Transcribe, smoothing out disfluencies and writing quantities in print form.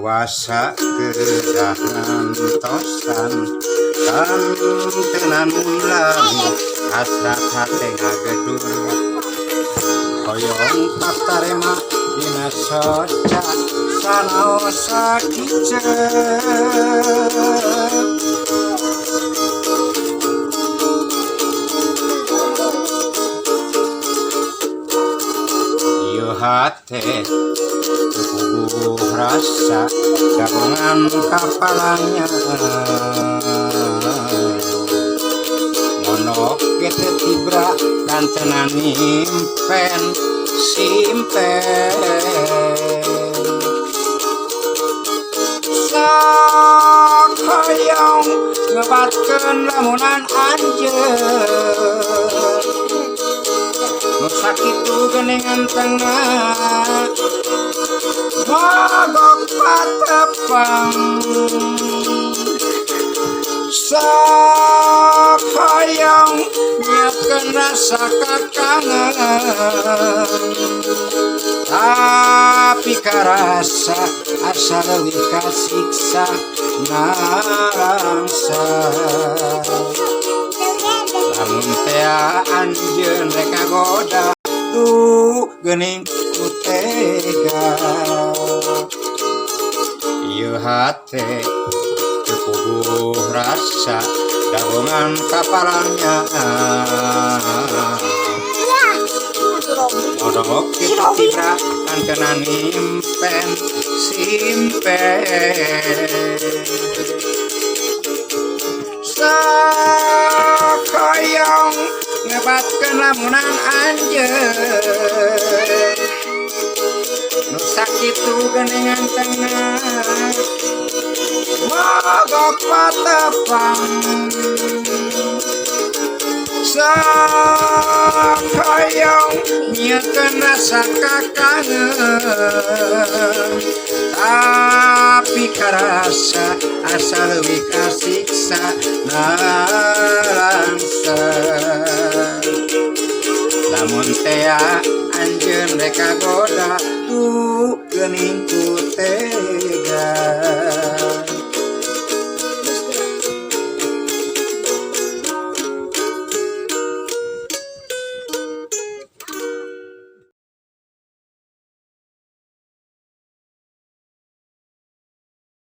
puasa gerangan tosan kantenan lagu asrak hate ngagedur hoyong tatarema dina soca sanaosa kicep ieu hate tubuh rasa gabungan kapalanya monok gete tibra kantenan impen simpen sakoyong ngebatkeun lamunan anjeun nu sakitu geuningan tengah mogok patepang sakoyong nyiapkeun rasa kakangen tapi karasa asa leuwih kasiksa narangsa lamun teh anjeun rek kagoda tuh geuning ku tega ieu hate puguh rasa gabungan kapalnya modok kita tibra kantenan impen simpen sakoyong ngebatkeun lamunan anjeun nu sakitu geuningan tengah mogok patepang sakoyong nyiekeun rasa kakangen tapi karasa asa leuwih kasiksa narangsa lamun teh anjeun rek kagoda tuh geuning ku